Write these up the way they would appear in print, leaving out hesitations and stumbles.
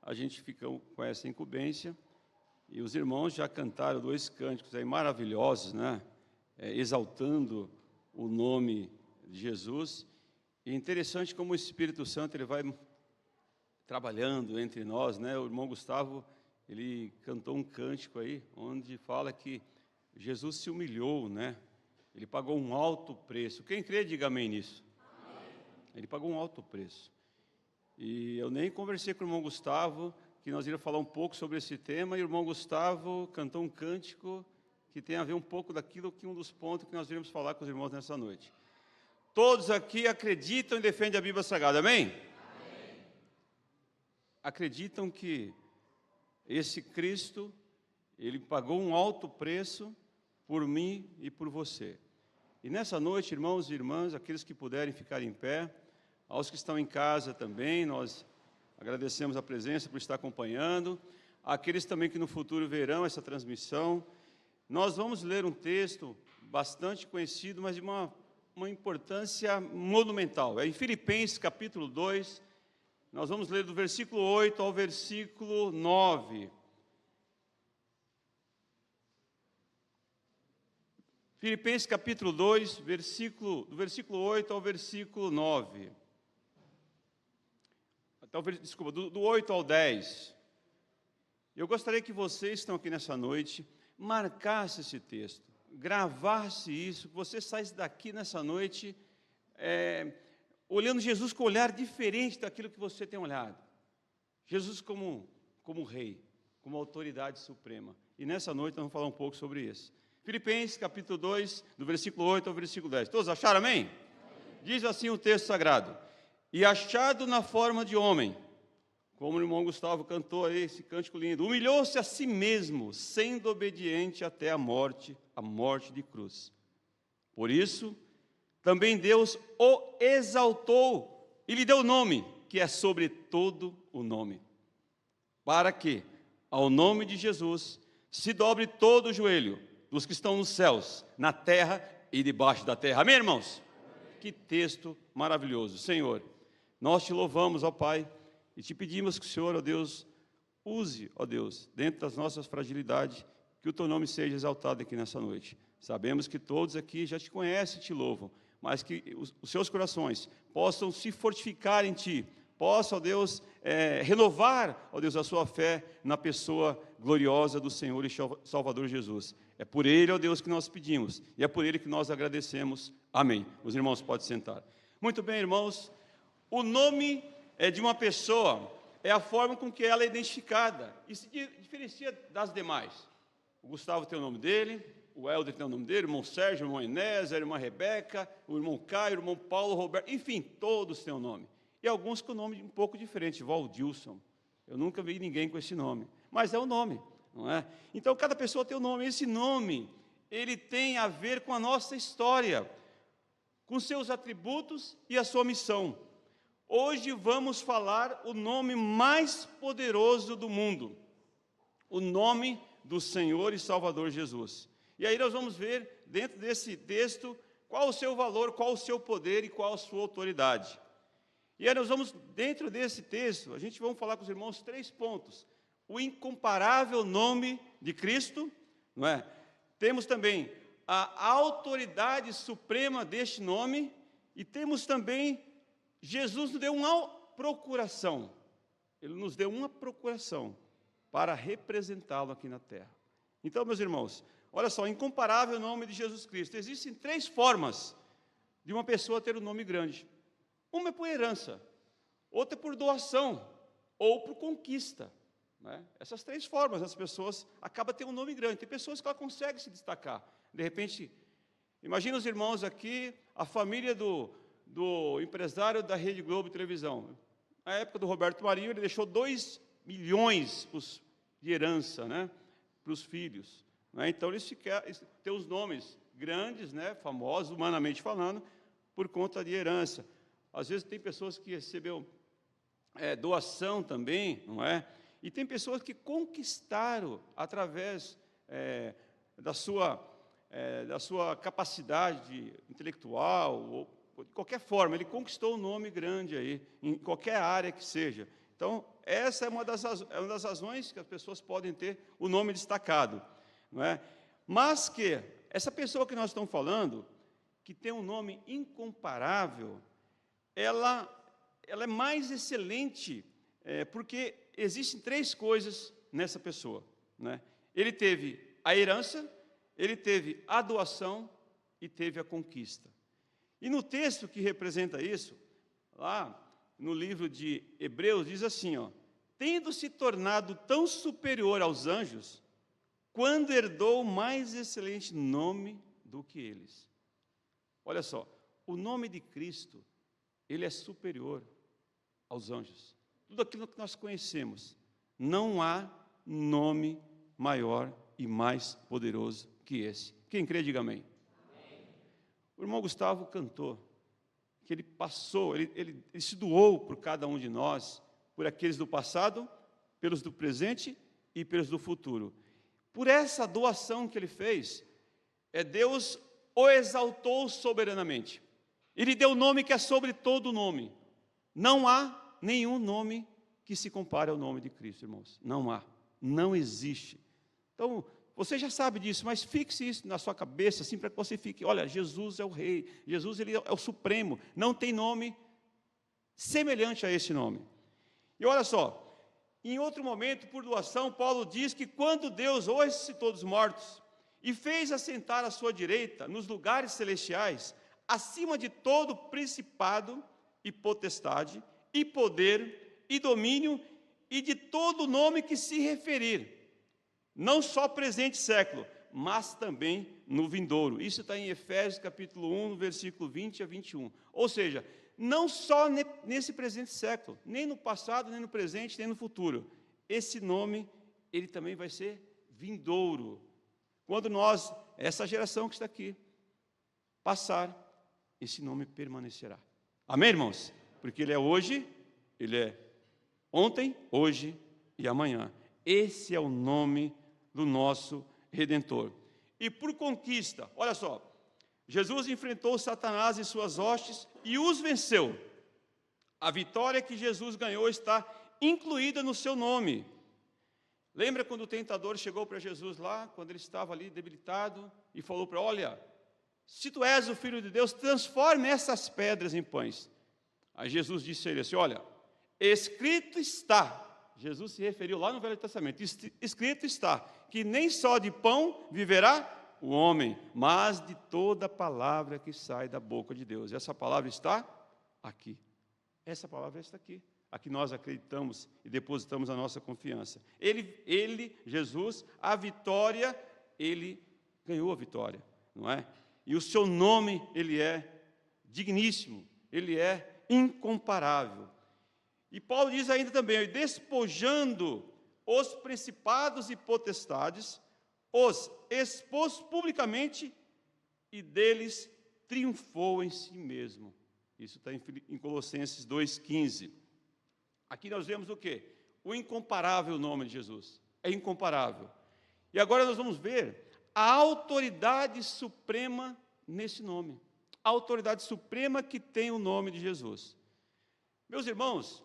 a gente fica com essa incumbência. E os irmãos já cantaram 2 cânticos aí maravilhosos, né? Exaltando o nome de Jesus. E é interessante como o Espírito Santo ele vai trabalhando entre nós, né? O irmão Gustavo, ele cantou um cântico aí, onde fala que Jesus se humilhou, né? Ele pagou um alto preço. Quem crê, diga amém nisso. Amém. Ele pagou um alto preço. E eu nem conversei com o irmão Gustavo, que nós iríamos falar um pouco sobre esse tema, e o irmão Gustavo cantou um cântico que tem a ver um pouco daquilo que um dos pontos que nós iremos falar com os irmãos nessa noite. Todos aqui acreditam e defendem a Bíblia Sagrada, amém? Amém. Acreditam que esse Cristo, ele pagou um alto preço por mim e por você. E nessa noite, irmãos e irmãs, aqueles que puderem ficar em pé, aos que estão em casa também, nós agradecemos a presença por estar acompanhando, aqueles também que no futuro verão essa transmissão. Nós vamos ler um texto bastante conhecido, mas de uma importância monumental. É em Filipenses, capítulo 2, nós vamos ler do versículo 8 ao versículo 9. Filipenses, capítulo 2, do versículo 8 ao versículo 9. Do 8 ao 10. Eu gostaria que vocês que estão aqui nessa noite marcassem esse texto, gravasse isso, que você saísse daqui nessa noite olhando Jesus com um olhar diferente daquilo que você tem olhado. Jesus como rei, como autoridade suprema. E nessa noite nós vamos falar um pouco sobre isso. Filipenses, capítulo 2, do versículo 8 ao versículo 10. Todos acharam, amém? Amém. Diz assim o texto sagrado: e achado na forma de homem, como o irmão Gustavo cantou aí, esse cântico lindo, humilhou-se a si mesmo, sendo obediente até a morte de cruz. Por isso, também Deus o exaltou e lhe deu o nome, que é sobre todo o nome, para que, ao nome de Jesus, se dobre todo o joelho dos que estão nos céus, na terra e debaixo da terra. Amém, irmãos? Amém. Que texto maravilhoso. Senhor, nós te louvamos, ó Pai, e te pedimos que o Senhor, ó Deus, use, ó Deus, dentro das nossas fragilidades, que o teu nome seja exaltado aqui nessa noite. Sabemos que todos aqui já te conhecem e te louvam, mas que os seus corações possam se fortificar em ti, possam, ó Deus, renovar, ó Deus, a sua fé na pessoa gloriosa do Senhor e Salvador Jesus. É por Ele, ó Deus, que nós pedimos, e é por Ele que nós agradecemos. Amém. Os irmãos podem sentar. Muito bem, irmãos, o nome de uma pessoa é a forma com que ela é identificada, e se diferencia das demais. O Gustavo tem o nome dele, o Helder tem o nome dele, o irmão Sérgio, o irmão Enéas, a irmã Rebeca, o irmão Caio, o irmão Paulo, o Roberto, enfim, todos têm o nome. E alguns com o nome um pouco diferente, Valdilson. Eu nunca vi ninguém com esse nome, mas é o nome, não é? Então, cada pessoa tem um nome. Esse nome, ele tem a ver com a nossa história, com seus atributos e a sua missão. Hoje vamos falar o nome mais poderoso do mundo, o nome do Senhor e Salvador Jesus. E aí nós vamos ver, dentro desse texto, qual o seu valor, qual o seu poder e qual a sua autoridade. E aí nós vamos, dentro desse texto, a gente vai falar com os irmãos 3 pontos. O incomparável nome de Cristo, não é? Temos também a autoridade suprema deste nome, e temos também, Jesus nos deu uma procuração. Ele nos deu uma procuração para representá-lo aqui na terra. Então, meus irmãos, olha só, incomparável nome de Jesus Cristo. Existem 3 formas de uma pessoa ter um nome grande. Uma é por herança, outra é por doação, ou por conquista, né? Essas 3 formas, as pessoas acabam tendo um nome grande. Tem pessoas que ela consegue se destacar. De repente, imagina os irmãos aqui, a família do empresário da Rede Globo Televisão. Na época do Roberto Marinho, ele deixou 2 milhões de herança, né, para os filhos. Né? Então, eles têm os nomes grandes, né, famosos, humanamente falando, por conta de herança. Às vezes tem pessoas que recebeu doação também, não é? E tem pessoas que conquistaram através da sua capacidade intelectual, ou de qualquer forma, ele conquistou um nome grande aí, em qualquer área que seja. Então, essa é uma das razões que as pessoas podem ter o nome destacado, não é? Mas que essa pessoa que nós estamos falando, que tem um nome incomparável, ela é mais excelente, porque existem três coisas nessa pessoa, né? Ele teve a herança, ele teve a doação e teve a conquista. E no texto que representa isso, lá no livro de Hebreus, diz assim, ó: tendo se tornado tão superior aos anjos, quando herdou mais excelente nome do que eles. Olha só, o nome de Cristo, ele é superior aos anjos. Tudo aquilo que nós conhecemos, não há nome maior e mais poderoso que esse. Quem crê, diga amém. Amém. O irmão Gustavo cantou que ele passou, ele se doou por cada um de nós, por aqueles do passado, pelos do presente e pelos do futuro. Por essa doação que ele fez, Deus o exaltou soberanamente. Ele deu o nome que é sobre todo nome. Não há nenhum nome que se compare ao nome de Cristo, irmãos. Não há, não existe. Então, você já sabe disso, mas fixe isso na sua cabeça, assim, para que você fique, olha, Jesus é o Rei, Jesus ele é o Supremo, não tem nome semelhante a esse nome. E olha só, em outro momento, por doação, Paulo diz que quando Deus o ressuscitou dos mortos e fez assentar à sua direita, nos lugares celestiais, acima de todo principado e potestade, e poder, e domínio, e de todo nome que se referir, não só presente século, mas também no vindouro. Isso está em Efésios capítulo 1, versículo 20 a 21. Ou seja, não só nesse presente século, nem no passado, nem no presente, nem no futuro. Esse nome, ele também vai ser vindouro. Quando nós, essa geração que está aqui, passar, esse nome permanecerá. Amém, irmãos? Porque ele é hoje, ele é ontem, hoje e amanhã. Esse é o nome do nosso Redentor. E por conquista, olha só, Jesus enfrentou Satanás e suas hostes e os venceu. A vitória que Jesus ganhou está incluída no seu nome. Lembra quando o tentador chegou para Jesus lá, quando ele estava ali debilitado, e falou para ele: olha, se tu és o Filho de Deus, transforme essas pedras em pães. Aí Jesus disse a ele assim: olha, escrito está, Jesus se referiu lá no Velho Testamento, escrito está, que nem só de pão viverá o homem, mas de toda palavra que sai da boca de Deus. E essa palavra está aqui. Essa palavra está aqui. Aqui nós acreditamos e depositamos a nossa confiança. Ele, Jesus, a vitória, ele ganhou a vitória, não é? E o seu nome, ele é digníssimo, ele é incomparável. E Paulo diz ainda também: despojando os principados e potestades, os expôs publicamente e deles triunfou em si mesmo. Isso está em Colossenses 2,15. Aqui nós vemos o quê? O incomparável nome de Jesus. É incomparável. E agora nós vamos ver a autoridade suprema nesse nome. A autoridade suprema que tem o nome de Jesus. Meus irmãos,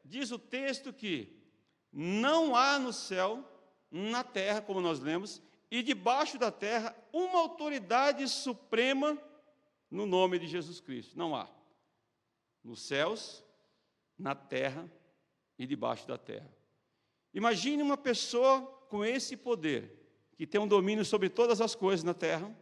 diz o texto que não há no céu, na terra, como nós lemos, e debaixo da terra, uma autoridade suprema no nome de Jesus Cristo. Não há. Nos céus, na terra e debaixo da terra. Imagine uma pessoa com esse poder, que tem um domínio sobre todas as coisas na terra,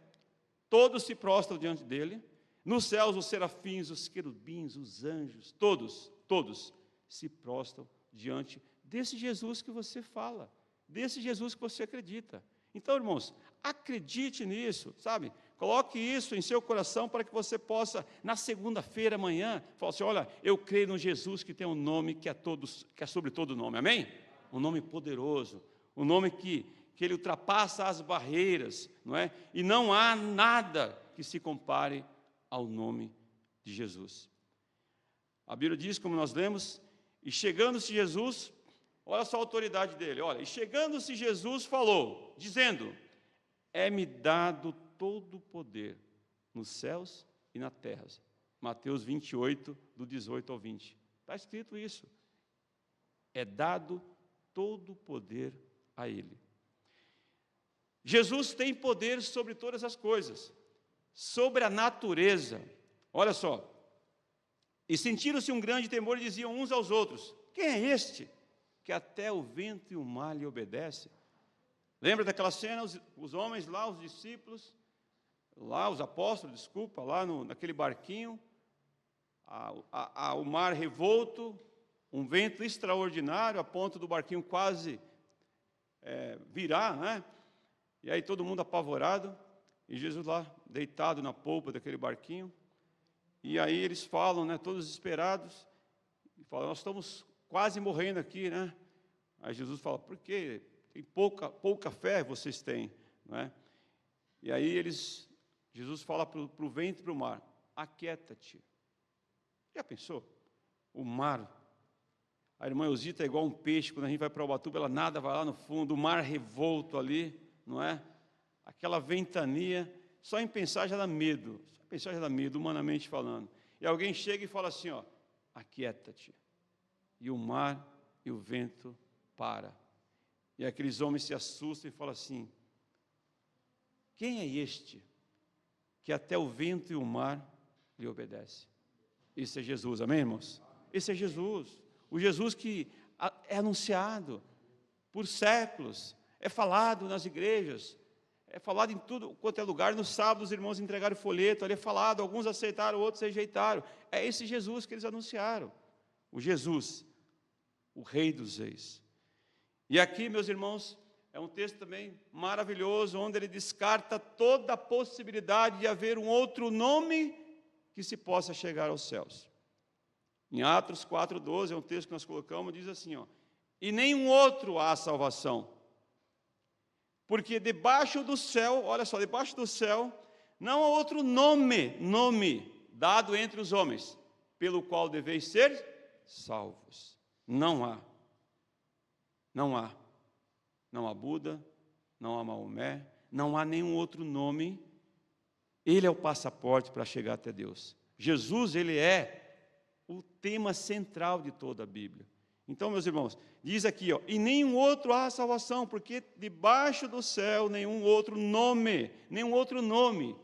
todos se prostram diante dele, nos céus os serafins, os querubins, os anjos, todos se prostram diante desse Jesus que você fala, desse Jesus que você acredita. Então, irmãos, acredite nisso, sabe? Coloque isso em seu coração para que você possa, na segunda-feira, amanhã, falar assim: olha, eu creio no Jesus que tem um nome que é sobre todo nome, amém? Um nome poderoso, um nome que ele ultrapassa as barreiras, não é? E não há nada que se compare ao nome de Jesus. A Bíblia diz, como nós lemos, e chegando-se Jesus, olha só a autoridade dele, olha, e chegando-se Jesus falou, dizendo: é-me dado todo o poder nos céus e na terra. Mateus 28, do 18 ao 20. Está escrito isso. é dado todo o poder a Ele. Jesus tem poder sobre todas as coisas, sobre a natureza. Olha só. E sentiram-se um grande temor e diziam uns aos outros: quem é este que até o vento e o mar lhe obedecem? Lembra daquela cena, os homens lá, os discípulos, lá os apóstolos, desculpa, lá naquele barquinho, o mar revolto, um vento extraordinário, a ponto do barquinho quase virar, né? E aí todo mundo apavorado, e Jesus lá, deitado na polpa daquele barquinho, e aí eles falam, né, todos desesperados, e falam: nós estamos quase morrendo aqui, né? Aí Jesus fala: por quê? Tem pouca fé vocês têm, não é? E aí Jesus fala para o vento e para o mar: aquieta-te. Já pensou? O mar, a irmã Eusita é igual um peixe, quando a gente vai para Ubatuba, ela nada, vai lá no fundo, o mar revolto ali, não é? Aquela ventania, só em pensar já dá medo, humanamente falando. E alguém chega e fala assim, ó: aquieta-te. E o mar e o vento para. E aqueles homens se assustam e falam assim: quem é este que até o vento e o mar lhe obedece? Esse é Jesus, amém, irmãos? Esse é Jesus, o Jesus que é anunciado por séculos, é falado nas igrejas, é falado em tudo quanto é lugar. No sábado os irmãos entregaram folheto, ali é falado, alguns aceitaram, outros rejeitaram. É esse Jesus que eles anunciaram, o Jesus, o Rei dos Reis. E aqui, meus irmãos, é um texto também maravilhoso, onde ele descarta toda a possibilidade de haver um outro nome que se possa chegar aos céus. Em Atos 4,12, é um texto que nós colocamos, diz assim, ó: e nenhum outro há salvação, porque debaixo do céu, olha só, debaixo do céu, não há outro nome dado entre os homens, pelo qual deveis ser salvos. Não há. Não há. Não há Buda, não há Maomé, não há nenhum outro nome. Ele é o passaporte para chegar até Deus. Jesus, ele é o tema central de toda a Bíblia. Então, meus irmãos, diz aqui, ó: e nenhum outro há salvação, porque debaixo do céu nenhum outro nome,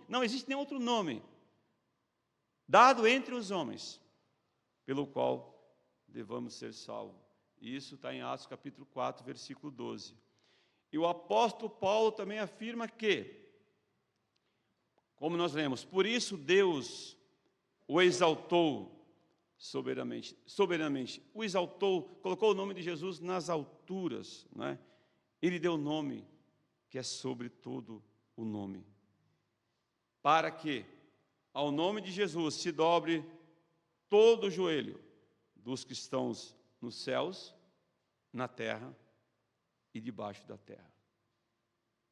não existe nenhum outro nome dado entre os homens, pelo qual devamos ser salvos. E isso está em Atos capítulo 4, versículo 12. E o apóstolo Paulo também afirma que, como nós lemos, por isso Deus o exaltou soberanamente, o exaltou, colocou o nome de Jesus nas alturas, não é? Ele deu o nome que é sobre todo o nome, para que ao nome de Jesus se dobre todo o joelho dos que estão nos céus, na terra e debaixo da terra.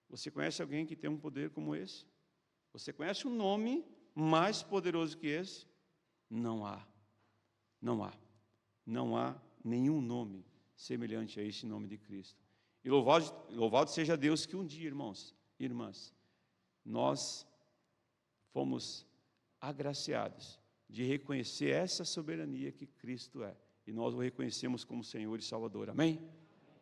Você conhece alguém que tem um poder como esse? Você conhece um nome mais poderoso que esse? Não há. Não há. Não há nenhum nome semelhante a esse nome de Cristo. E louvado seja Deus que um dia, irmãos e irmãs, nós fomos agraciados de reconhecer essa soberania que Cristo é. E nós o reconhecemos como Senhor e Salvador. Amém?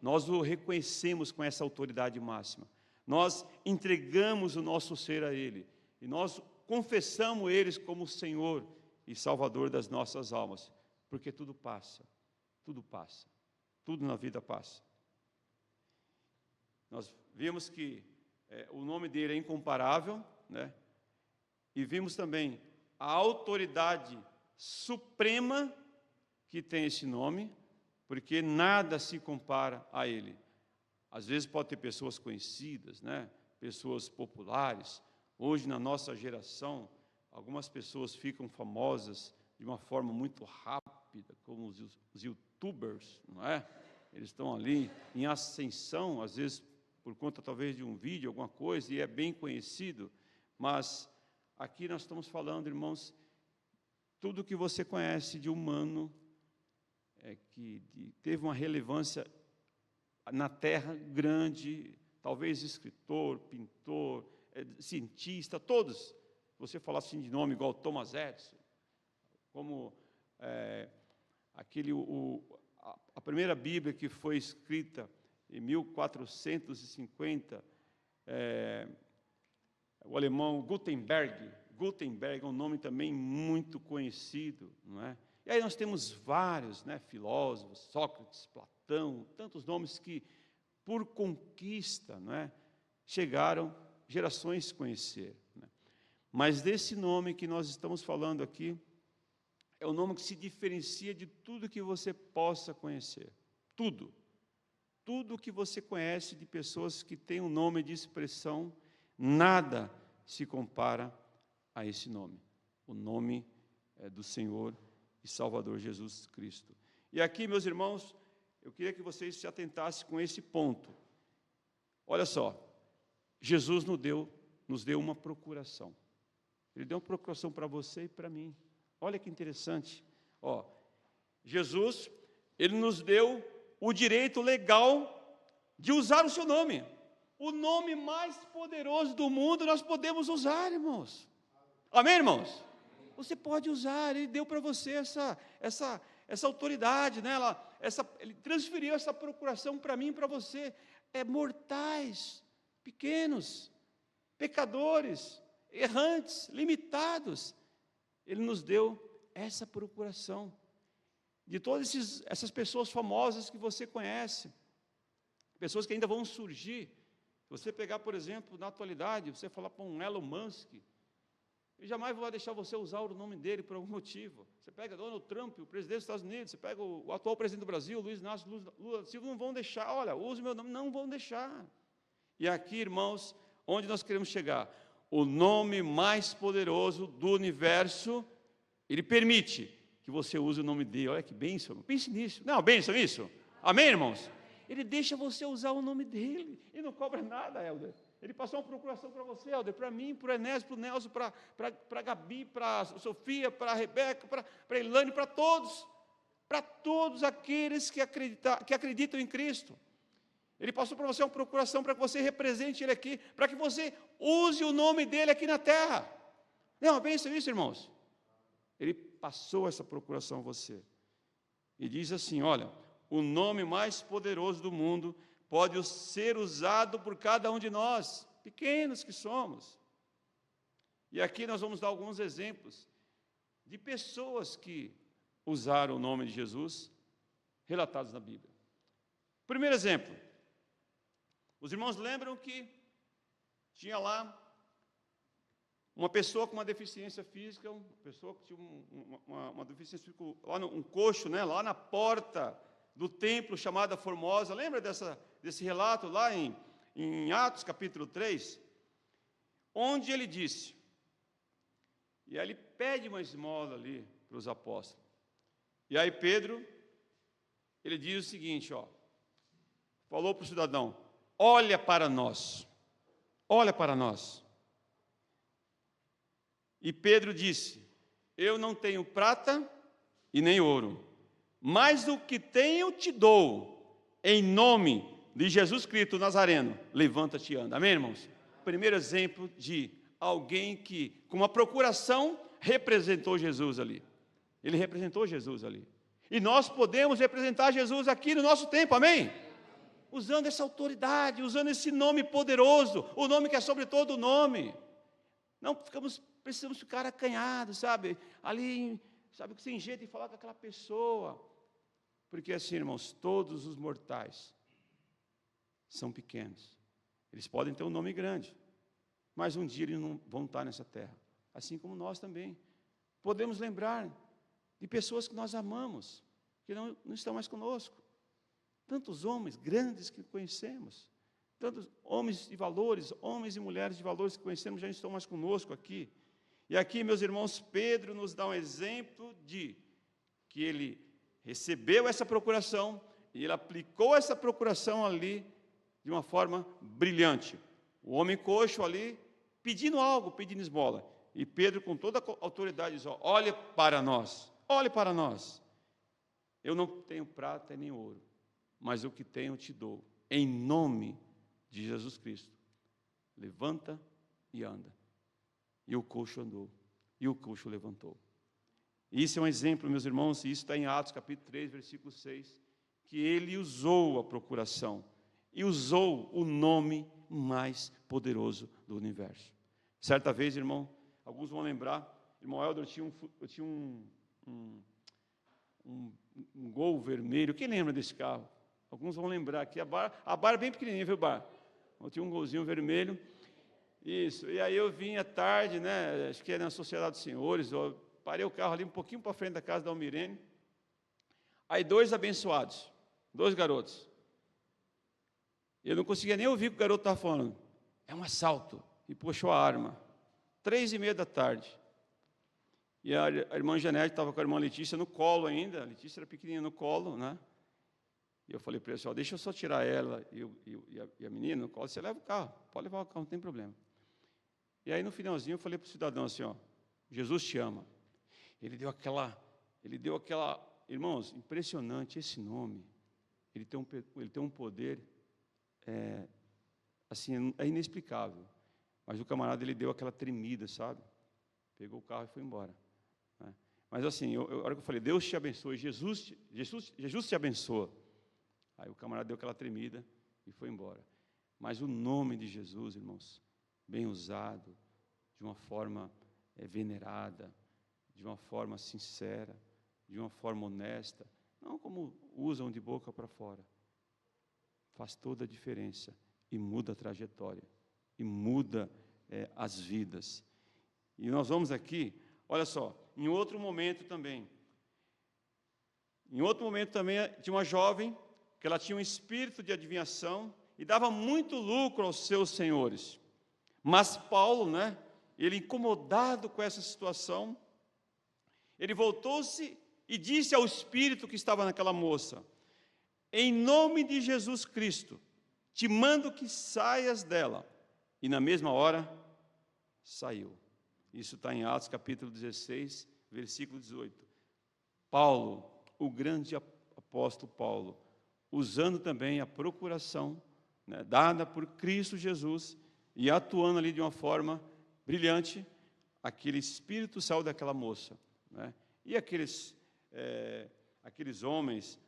Nós o reconhecemos com essa autoridade máxima. Nós entregamos o nosso ser a Ele. E nós confessamos Ele como Senhor e Salvador das nossas almas. Porque tudo passa. Tudo passa. Tudo na vida passa. Nós vimos que o nome dele é incomparável, né? E vimos também a autoridade suprema que tem esse nome, porque nada se compara a ele. Às vezes pode ter pessoas conhecidas, né? Pessoas populares. Hoje, na nossa geração, algumas pessoas ficam famosas de uma forma muito rápida, como os youtubers, não é? Eles estão ali em ascensão, às vezes por conta talvez de um vídeo, alguma coisa, e é bem conhecido, mas aqui nós estamos falando, irmãos, tudo que você conhece de humano, que teve uma relevância na terra grande, talvez escritor, pintor, cientista, todos. Você fala assim de nome igual Thomas Edison, como a primeira Bíblia que foi escrita em 1450, o alemão Gutenberg é um nome também muito conhecido, não é? E aí nós temos vários, né, filósofos, Sócrates, Platão, tantos nomes que, por conquista, não é, chegaram gerações a conhecer, né? Mas desse nome que nós estamos falando aqui, é o nome que se diferencia de tudo que você possa conhecer. Tudo. Tudo que você conhece de pessoas que têm um nome de expressão, nada se compara a esse nome. O nome do Senhor e Salvador Jesus Cristo. E aqui, meus irmãos, eu queria que vocês se atentassem com esse ponto. Olha só, Jesus nos deu uma procuração. Ele deu uma procuração para você e para mim. Olha que interessante. Ó, Jesus, ele nos deu o direito legal de usar o seu nome. O nome mais poderoso do mundo nós podemos usar, irmãos. Amém, irmãos? Você pode usar, ele deu para você essa autoridade, né? Ele transferiu essa procuração para mim e para você. Mortais, pequenos, pecadores, errantes, limitados. Ele nos deu essa procuração. De todas essas pessoas famosas que você conhece, pessoas que ainda vão surgir. Se você pegar, por exemplo, na atualidade, você falar para um Elon Musk, ele jamais vai deixar você usar o nome dele por algum motivo. Você pega Donald Trump, o presidente dos Estados Unidos, você pega o atual presidente do Brasil, Luiz Inácio Lula da Silva, não vão deixar, olha, use meu nome, não vão deixar. E aqui, irmãos, onde nós queremos chegar? O nome mais poderoso do universo, ele permite que você use o nome dele. Olha que bênção, pense nisso. Não, bênção isso? Amém, irmãos? Ele deixa você usar o nome dele, e não cobra nada, Helder. Ele passou uma procuração para você, Helder, para mim, para o Enésio, para o Nelson, para a Gabi, para a Sofia, para a Rebeca, para a Ilane, para todos aqueles que acreditam em Cristo. Ele passou para você uma procuração para que você represente Ele aqui, para que você use o nome dEle aqui na terra. Não, pensa nisso, irmãos. Ele passou essa procuração a você. E diz assim, olha, o nome mais poderoso do mundo pode ser usado por cada um de nós, pequenos que somos. E aqui nós vamos dar alguns exemplos de pessoas que usaram o nome de Jesus, relatados na Bíblia. Primeiro exemplo, os irmãos lembram que tinha lá uma pessoa com uma deficiência física, uma pessoa que tinha uma deficiência física, um coxo, né, lá na porta do templo chamada Formosa. Lembra desse relato lá em Atos capítulo 3? Onde ele disse, e aí ele pede uma esmola ali para os apóstolos. E aí Pedro, ele diz o seguinte, falou para o cidadão, olha para nós, olha para nós. E Pedro disse, eu não tenho prata e nem ouro, mas o que tenho te dou, em nome de Jesus Cristo Nazareno, levanta-te e anda. Amém, irmãos? Primeiro exemplo de alguém que, com uma procuração, representou Jesus ali. Ele representou Jesus ali. E nós podemos representar Jesus aqui no nosso tempo, amém? Usando essa autoridade, usando esse nome poderoso, o nome que é sobre todo nome. Não precisamos ficar acanhados, sabe? Ali, sabe, sem jeito de falar com aquela pessoa. Porque assim, irmãos, todos os mortais são pequenos. Eles podem ter um nome grande, mas um dia eles não vão estar nessa terra. Assim como nós também. Podemos lembrar de pessoas que nós amamos, que não estão mais conosco. Tantos homens grandes que conhecemos, tantos homens de valores, homens e mulheres de valores que conhecemos já não estão mais conosco aqui. E aqui, meus irmãos, Pedro nos dá um exemplo de que ele recebeu essa procuração e ele aplicou essa procuração ali de uma forma brilhante. O homem coxo ali pedindo algo, pedindo esmola. E Pedro, com toda a autoridade, diz, olhe para nós, olhe para nós. Eu não tenho prata nem ouro, mas o que tenho te dou, em nome de Jesus Cristo. Levanta e anda. E o coxo andou, e o coxo levantou. Isso é um exemplo, meus irmãos, e isso está em Atos capítulo 3, versículo 6. que ele usou a procuração e usou o nome mais poderoso do universo. Certa vez, irmão, alguns vão lembrar, irmão Helder, eu tinha um Gol vermelho. Quem lembra desse carro? Alguns vão lembrar que a bar é bem pequenininha, viu, bar? Eu tinha um golzinho vermelho. Isso. E aí eu vim à tarde, né? Acho que era na Sociedade dos Senhores. Eu parei o carro ali um pouquinho para frente da casa da Almirene. Aí dois abençoados, dois garotos. Eu não conseguia nem ouvir o que o garoto estava falando. É um assalto. E puxou a arma. 3:30 da tarde. E a irmã Janete estava com a irmã Letícia no colo ainda. A Letícia era pequenininha no colo, né? E eu falei para ele, deixa eu só tirar ela e a menina no colo. Você leva o carro. Pode levar o carro, não tem problema. E aí, no finalzinho, eu falei para o cidadão assim, Jesus te ama. Ele deu aquela... Irmãos, impressionante esse nome. Ele tem um poder... assim, é inexplicável. Mas o camarada, ele deu aquela tremida, sabe? Pegou o carro e foi embora. Né? Mas assim, a hora que eu falei, Deus te abençoe, Jesus te abençoa. Aí o camarada deu aquela tremida e foi embora. Mas o nome de Jesus, irmãos, bem usado, de uma forma venerada, de uma forma sincera, de uma forma honesta, não como usam de boca para fora, faz toda a diferença e muda a trajetória, e muda as vidas. E nós vamos aqui, olha só, em outro momento também, tinha uma jovem, que ela tinha um espírito de adivinhação, e dava muito lucro aos seus senhores. Mas Paulo, né, ele incomodado com essa situação, ele voltou-se e disse ao espírito que estava naquela moça, em nome de Jesus Cristo, te mando que saias dela. E na mesma hora, saiu. Isso está em Atos capítulo 16, versículo 18. Paulo, o grande apóstolo Paulo, usando também a procuração, né, dada por Cristo Jesus, e atuando ali de uma forma brilhante, aquele espírito saiu daquela moça. Né, e aqueles homens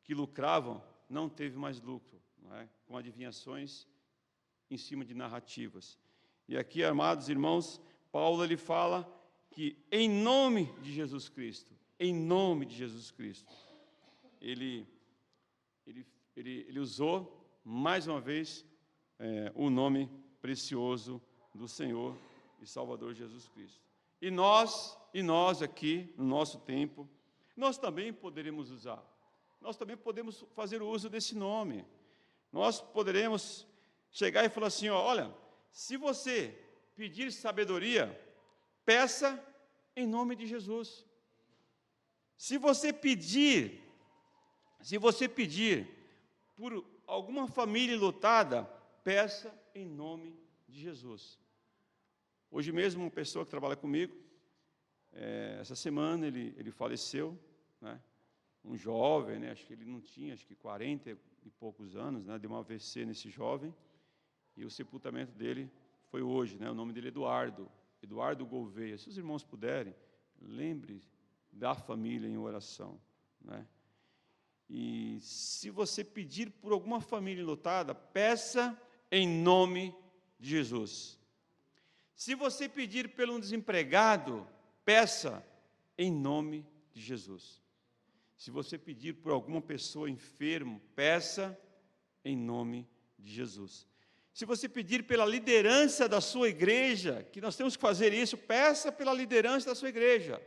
que lucravam, não teve mais lucro, não é, com adivinhações em cima de narrativas. E aqui, amados irmãos, Paulo ele fala que em nome de Jesus Cristo, ele usou mais uma vez o nome precioso do Senhor e Salvador Jesus Cristo. E nós aqui, no nosso tempo, nós também poderemos usar. Nós também podemos fazer o uso desse nome. Nós poderemos chegar e falar assim, olha, se você pedir sabedoria, peça em nome de Jesus. Se você pedir por alguma família lutada, peça em nome de Jesus. Hoje mesmo, uma pessoa que trabalha comigo, essa semana ele faleceu, né? Um jovem, né? Acho que ele não tinha, 40 e poucos anos, né? Deu um AVC nesse jovem, e o sepultamento dele foi hoje, né? O nome dele é Eduardo Gouveia. Se os irmãos puderem, lembre da família em oração, né? E se você pedir por alguma família enlutada, peça em nome de Jesus. Se você pedir por um desempregado, peça em nome de Jesus. Se você pedir por alguma pessoa enferma, peça em nome de Jesus. Se você pedir pela liderança da sua igreja, que nós temos que fazer isso, peça pela liderança da sua igreja.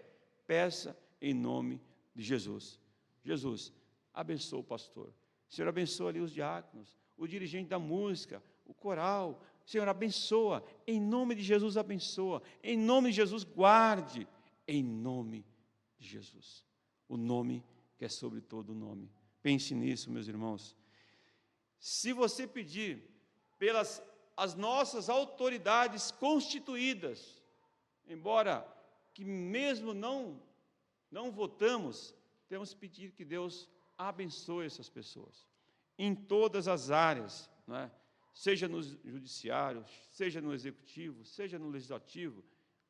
Peça em nome de Jesus. Jesus, abençoa o pastor. Senhor, abençoa ali os diáconos, o dirigente da música, o coral. Senhor, abençoa. Em nome de Jesus, abençoa. Em nome de Jesus, guarde. Em nome de Jesus. O nome que é sobre todo o nome. Pense nisso, meus irmãos. Se você pedir pelas as nossas autoridades constituídas, embora que mesmo não votamos, temos que pedir que Deus abençoe essas pessoas, em todas as áreas, não é? Seja no judiciário, seja no executivo, seja no legislativo,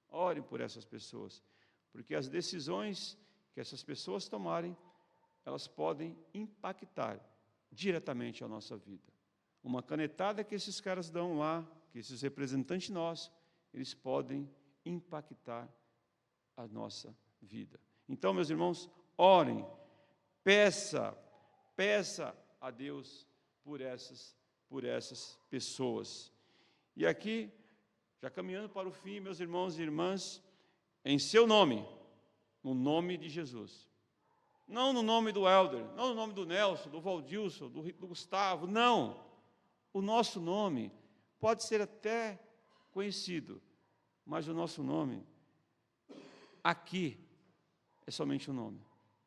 orem por essas pessoas, porque as decisões que essas pessoas tomarem elas podem impactar diretamente a nossa vida. Uma canetada que esses caras dão lá, que esses representantes nossos, eles podem impactar a nossa vida. Então, meus irmãos, orem, peça a Deus por essas pessoas. E aqui, já caminhando para o fim, meus irmãos e irmãs, em seu nome, no nome de Jesus. Não no nome do Helder, não no nome do Nelson, do Valdilson, do Gustavo, não. O nosso nome pode ser até conhecido, mas o nosso nome, aqui, é somente um nome.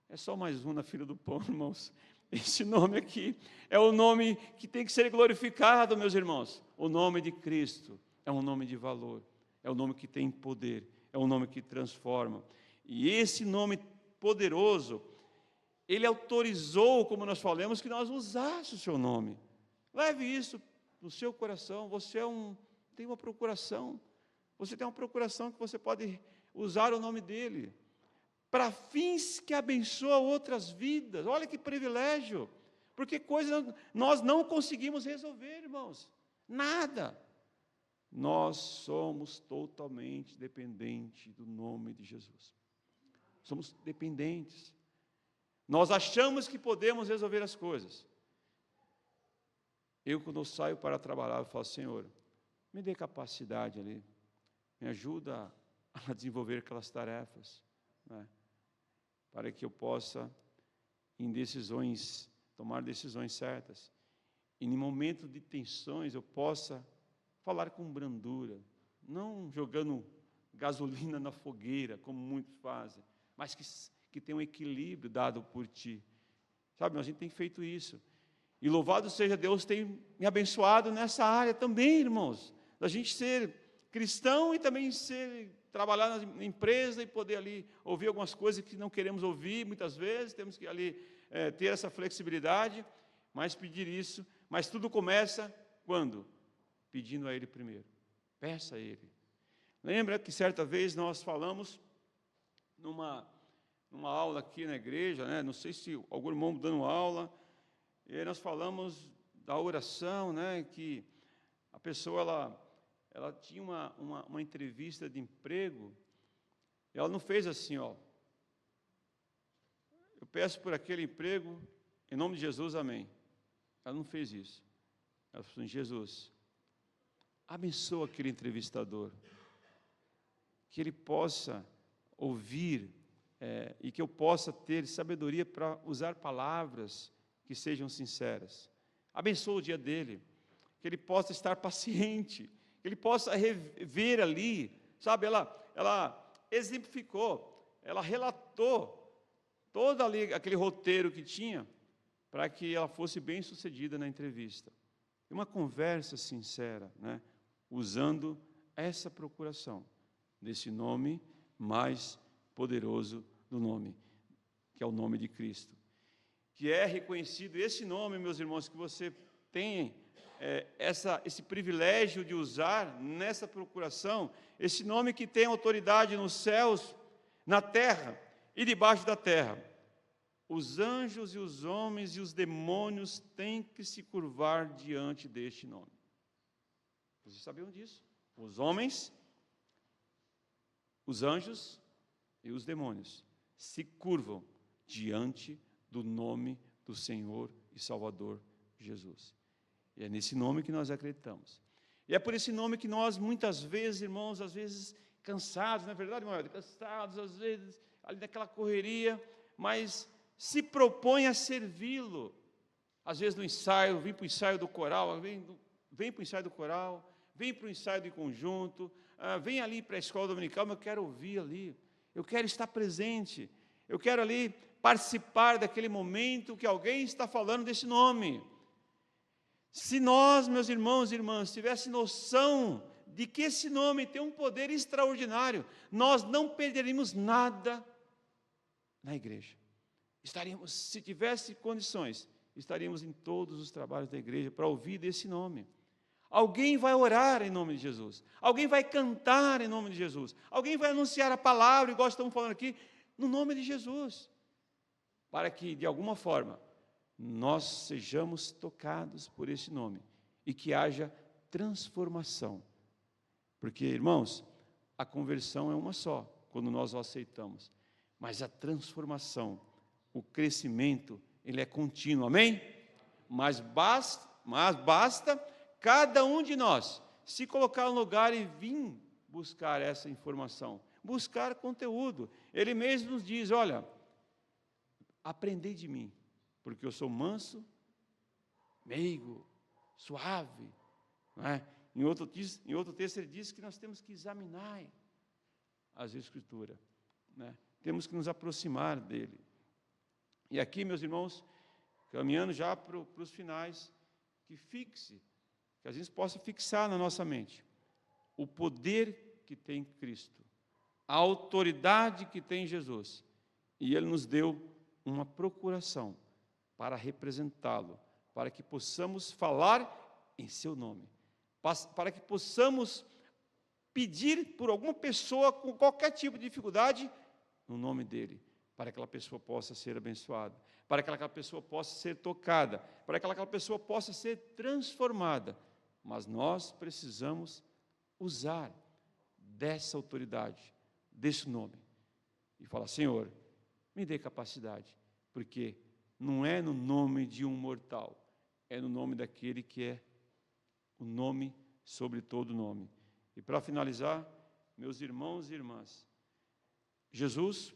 É só mais um na fila do pão, irmãos. Esse nome aqui é o nome que tem que ser glorificado, meus irmãos. O nome de Cristo é um nome de valor, é um nome que tem poder, é um nome que transforma. E esse nome poderoso, Ele autorizou, como nós falamos, que nós usássemos o seu nome. Leve isso no seu coração. Você tem uma procuração. Você tem uma procuração que você pode usar o nome dEle para fins que abençoam outras vidas. Olha que privilégio. Porque coisas nós não conseguimos resolver, irmãos. Nada. Nós somos totalmente dependentes do nome de Jesus. Somos dependentes. Nós achamos que podemos resolver as coisas. Eu, quando eu saio para trabalhar, eu falo: Senhor, me dê capacidade ali, me ajuda a desenvolver aquelas tarefas, né, para que eu possa, tomar decisões certas. E em momentos de tensões, eu possa falar com brandura, não jogando gasolina na fogueira, como muitos fazem, mas que tem um equilíbrio dado por Ti. Sabe, a gente tem feito isso. E louvado seja Deus, tem me abençoado nessa área também, irmãos. Da gente ser cristão e também trabalhar na empresa e poder ali ouvir algumas coisas que não queremos ouvir, muitas vezes. Temos que ali ter essa flexibilidade, mas pedir isso. Mas tudo começa quando? Pedindo a Ele primeiro. Peça a Ele. Lembra que certa vez nós falamos numa aula aqui na igreja, né? Não sei se algum irmão dando aula, e aí nós falamos da oração, né? Que a pessoa ela tinha uma entrevista de emprego, e ela não fez assim, ó: eu peço por aquele emprego, em nome de Jesus, amém. Ela não fez isso. Ela falou: Jesus, abençoa aquele entrevistador, que ele possa ouvir, e que eu possa ter sabedoria para usar palavras que sejam sinceras. Abençoa o dia dele, que ele possa estar paciente, que ele possa rever ali, sabe, ela exemplificou, ela relatou todo ali aquele roteiro que tinha, para que ela fosse bem sucedida na entrevista. Uma conversa sincera, né, usando essa procuração desse nome mais poderoso do nome, que é o nome de Cristo. Que é reconhecido esse nome, meus irmãos, que você tem esse privilégio de usar nessa procuração, esse nome que tem autoridade nos céus, na terra e debaixo da terra. Os anjos e os homens e os demônios têm que se curvar diante deste nome. Vocês sabiam disso? Os homens, os anjos e os demônios se curvam diante do nome do Senhor e Salvador Jesus. E é nesse nome que nós acreditamos. E é por esse nome que nós, muitas vezes, irmãos, às vezes cansados, não é verdade, irmão? Cansados, às vezes, ali naquela correria, mas se propõe a servi-lo. Às vezes no ensaio, vem para o ensaio do coral, vem para o ensaio do coral, vem para o ensaio de conjunto, vem ali para a escola dominical, mas eu quero ouvir ali, eu quero estar presente, eu quero ali participar daquele momento que alguém está falando desse nome. Se nós, meus irmãos e irmãs, tivéssemos noção de que esse nome tem um poder extraordinário, nós não perderíamos nada na igreja. Estaríamos, se tivesse condições, estaríamos em todos os trabalhos da igreja para ouvir desse nome. Alguém vai orar em nome de Jesus, alguém vai cantar em nome de Jesus, alguém vai anunciar a palavra, igual estamos falando aqui, no nome de Jesus. para que, de alguma forma, nós sejamos tocados por esse nome e que haja transformação. Porque, irmãos, a conversão é uma só, quando nós o aceitamos. Mas a transformação, o crescimento, ele é contínuo, amém? Mas basta cada um de nós se colocar no lugar e vir buscar essa informação, buscar conteúdo. Ele mesmo nos diz, olha, aprendei de mim, porque eu sou manso, meigo, suave. Não é? Em outro texto ele diz que nós temos que examinar as Escrituras, né? Temos que nos aproximar dele. E aqui, meus irmãos, caminhando já para os finais, que a gente possa fixar na nossa mente o poder que tem Cristo, a autoridade que tem Jesus, e Ele nos deu uma procuração para representá-lo, para que possamos falar em seu nome, para que possamos pedir por alguma pessoa com qualquer tipo de dificuldade, no nome dele, para que aquela pessoa possa ser abençoada, para que aquela pessoa possa ser tocada, para que aquela pessoa possa ser transformada. Mas nós precisamos usar dessa autoridade, desse nome, e falar, Senhor, me dê capacidade, porque não é no nome de um mortal, é no nome daquele que é o nome sobre todo nome. E para finalizar, meus irmãos e irmãs, Jesus,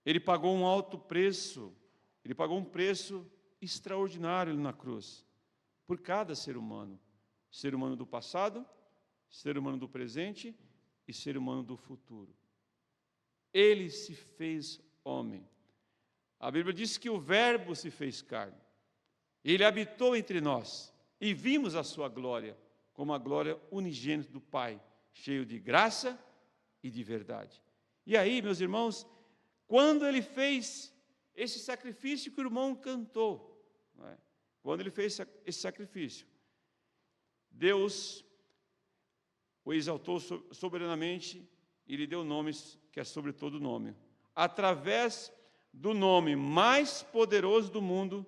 Ele pagou um alto preço, Ele pagou um preço extraordinário na cruz, por cada ser humano do passado, ser humano do presente e ser humano do futuro. Ele se fez homem. A Bíblia diz que o Verbo se fez carne. Ele habitou entre nós e vimos a sua glória, como a glória unigênita do Pai, cheio de graça e de verdade. E aí, meus irmãos, quando ele fez esse sacrifício que o irmão cantou, não é? Quando ele fez esse sacrifício, Deus o exaltou soberanamente e lhe deu nomes que é sobre todo nome. Através do nome mais poderoso do mundo,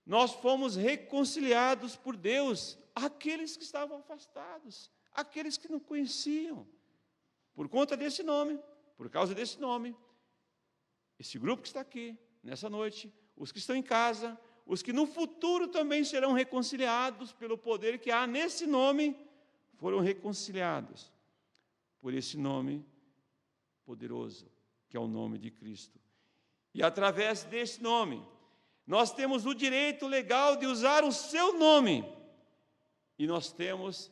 nós fomos reconciliados por Deus, aqueles que estavam afastados, aqueles que não conheciam. Por conta desse nome, por causa desse nome, esse grupo que está aqui, nessa noite, os que estão em casa, os que no futuro também serão reconciliados pelo poder que há nesse nome, foram reconciliados por esse nome poderoso, que é o nome de Cristo. E através desse nome, nós temos o direito legal de usar o seu nome. E nós temos,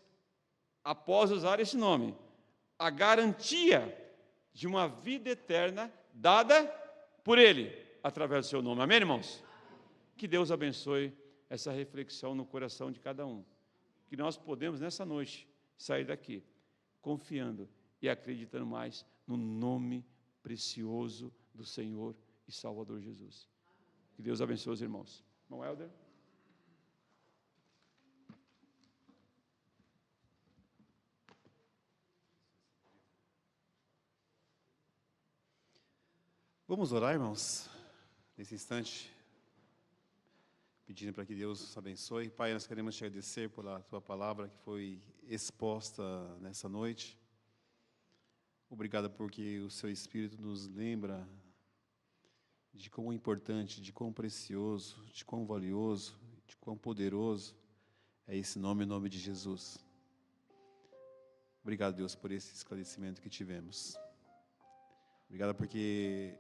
após usar esse nome, a garantia de uma vida eterna dada por Ele, através do seu nome. Amém, irmãos? Que Deus abençoe essa reflexão no coração de cada um. Que nós podemos, nessa noite, sair daqui confiando e acreditando mais no nome precioso do Senhor e Salvador Jesus. Que Deus abençoe os irmãos. Irmão Helder. Vamos orar, irmãos, nesse instante, pedindo para que Deus nos abençoe. Pai, nós queremos te agradecer pela tua palavra que foi exposta nessa noite. Obrigado porque o seu Espírito nos lembra de quão importante, de quão precioso, de quão valioso, de quão poderoso é esse nome, o nome de Jesus. Obrigado, Deus, por esse esclarecimento que tivemos. Obrigado porque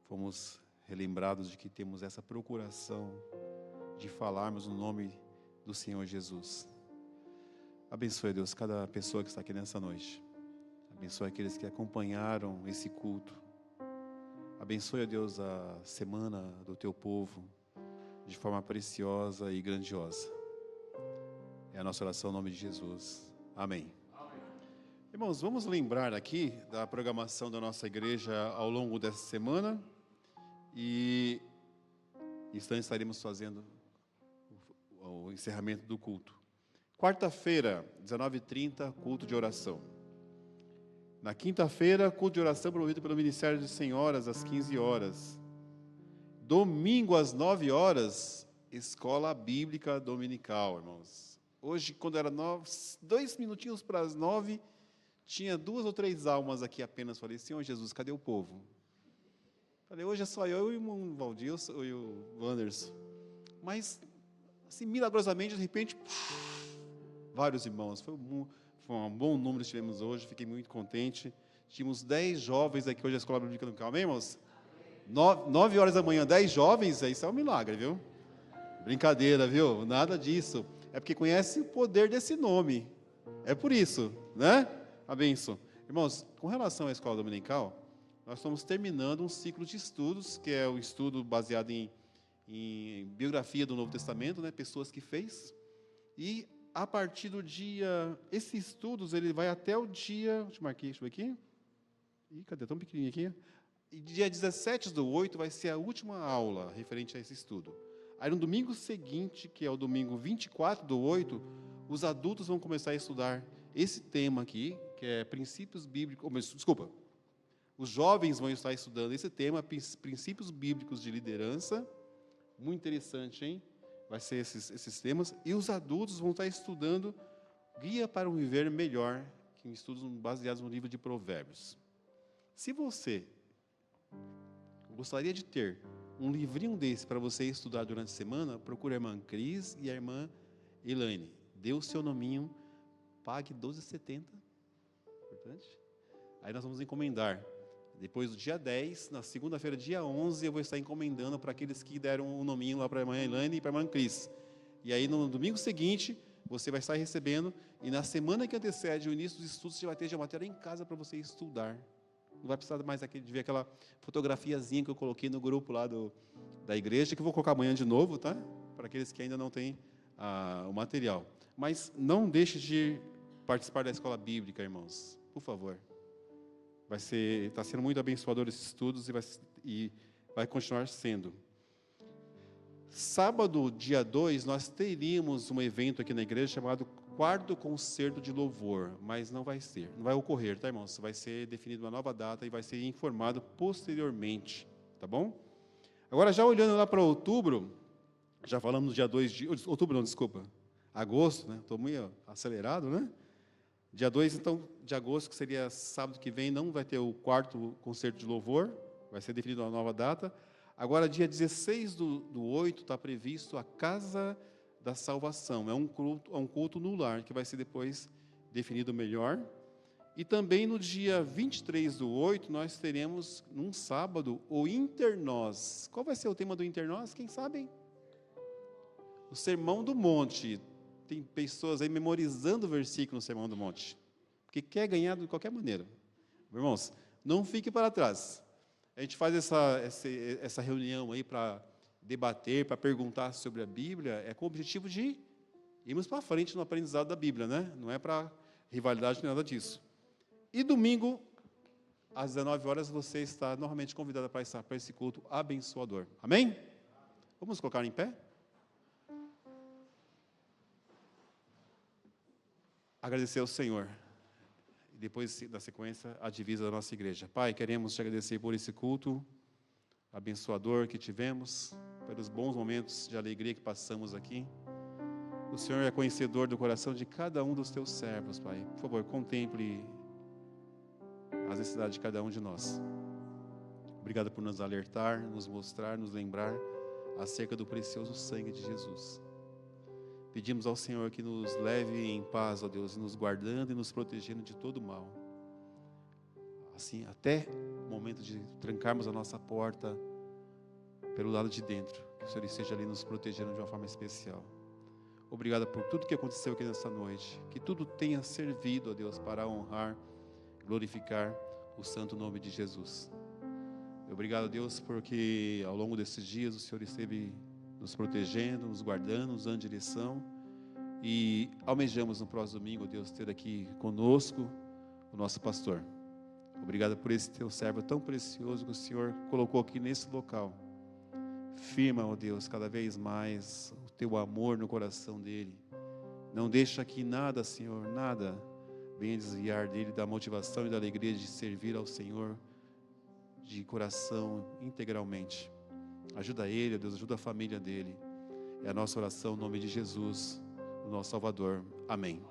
fomos relembrados de que temos essa procuração de falarmos o nome do Senhor Jesus. Abençoe, Deus, cada pessoa que está aqui nessa noite. Abençoe aqueles que acompanharam esse culto. Abençoe, Deus, a semana do teu povo de forma preciosa e grandiosa. É a nossa oração em nome de Jesus. Amém. Irmãos, vamos lembrar aqui da programação da nossa igreja ao longo dessa semana. E então estaremos fazendo o encerramento do culto. Quarta-feira, 19h30, culto de oração. Na quinta-feira, culto de oração promovido pelo Ministério de Senhoras, às 15 horas. Domingo, às 9 horas, escola bíblica dominical, irmãos. Hoje, quando era 2 minutinhos para as 9, tinha 2 ou 3 almas aqui apenas. Falei, Senhor Jesus, cadê o povo? Falei, hoje é só eu e o irmão Valdir e o Wanderson. Mas, assim, milagrosamente, de repente, vários irmãos. Foi um bom número que tivemos hoje, fiquei muito contente. Tínhamos 10 jovens aqui hoje na Escola Bíblica Dominical, amém, irmãos? 9 horas da manhã, 10 jovens, isso é um milagre, viu? Brincadeira, viu? Nada disso. É porque conhece o poder desse nome. É por isso, né? A bênção. Irmãos, com relação à Escola Dominical, nós estamos terminando um ciclo de estudos, que é o estudo baseado em biografia do Novo Testamento, né? Pessoas que fez. E a partir do dia... Esses estudos, ele vai até o dia... Deixa eu ver aqui. Ih, cadê? Tão pequenininho aqui. E dia 17/8 vai ser a última aula referente a esse estudo. Aí no domingo seguinte, que é o domingo 24/8, os adultos vão começar a estudar esse tema aqui, que é princípios bíblicos... Desculpa. Os jovens vão estar estudando esse tema, princípios bíblicos de liderança. Muito interessante, hein? Vai ser esses temas. E os adultos vão estar estudando Guia para um Viver Melhor, que estudos baseados no livro de Provérbios. Se você gostaria de ter um livrinho desse para você estudar durante a semana, procure a irmã Cris e a irmã Elaine. Dê o seu nominho, pague R$12,70. Importante. Aí nós vamos encomendar. Depois do dia 10, na segunda-feira, dia 11, eu vou estar encomendando para aqueles que deram o nominho lá para a irmã Elaine e para a irmã Cris. E aí, no domingo seguinte, você vai estar recebendo, e na semana que antecede o início dos estudos, você vai ter já matéria em casa para você estudar. Não vai precisar mais de ver aquela fotografiazinha que eu coloquei no grupo lá da igreja, que eu vou colocar amanhã de novo, tá? Para aqueles que ainda não têm o material. Mas não deixe de participar da escola bíblica, irmãos. Por favor. Está sendo muito abençoador esses estudos e vai continuar sendo. Sábado, dia 2, nós teríamos um evento aqui na igreja chamado Quarto Concerto de Louvor, mas não vai ocorrer, tá, irmãos? Vai ser definida uma nova data e vai ser informado posteriormente, tá bom? Agora, já olhando lá para outubro, já falamos no dia 2 de outubro, não, desculpa, agosto, né? Estou muito acelerado, né? Dia 2, então, de agosto, que seria sábado que vem, não vai ter o quarto concerto de louvor, vai ser definida uma nova data. Agora, dia 16/8, está previsto a Casa da Salvação. É um culto no lar, que vai ser depois definido melhor. E também no dia 23/8, nós teremos, num sábado, o Internós. Qual vai ser o tema do Internós? Quem sabe? O Sermão do Monte. Tem pessoas aí memorizando o versículo no Sermão do Monte, porque quer ganhar de qualquer maneira. Irmãos, não fique para trás. A gente faz essa reunião aí para debater, para perguntar sobre a Bíblia, com o objetivo de irmos para frente no aprendizado da Bíblia, né? Não é para rivalidade nem nada disso. E domingo, às 19 horas, você está novamente convidado para estar para esse culto abençoador. Amém? Vamos colocar em pé? Agradecer ao Senhor. E depois, da sequência, a divisa da nossa igreja. Pai, queremos te agradecer por esse culto abençoador que tivemos, pelos bons momentos de alegria que passamos aqui. O Senhor é conhecedor do coração de cada um dos teus servos, Pai. Por favor, contemple as necessidades de cada um de nós. Obrigado por nos alertar, nos mostrar, nos lembrar acerca do precioso sangue de Jesus. Pedimos ao Senhor que nos leve em paz, ó Deus, nos guardando e nos protegendo de todo mal. Assim, até o momento de trancarmos a nossa porta pelo lado de dentro, que o Senhor esteja ali nos protegendo de uma forma especial. Obrigado por tudo que aconteceu aqui nessa noite, que tudo tenha servido, ó Deus, para honrar, glorificar o santo nome de Jesus. Obrigado, Deus, porque ao longo desses dias o Senhor esteve nos protegendo, nos guardando, nos dando direção, e almejamos no próximo domingo, Deus, ter aqui conosco o nosso pastor. Obrigado por esse teu servo tão precioso que o Senhor colocou aqui nesse local. Firma, ó Deus, cada vez mais o teu amor no coração dele. Não deixa aqui nada, Senhor, nada venha desviar dele da motivação e da alegria de servir ao Senhor de coração, integralmente. Ajuda ele, Deus, ajuda a família dele. É a nossa oração, em nome de Jesus, o nosso Salvador. Amém.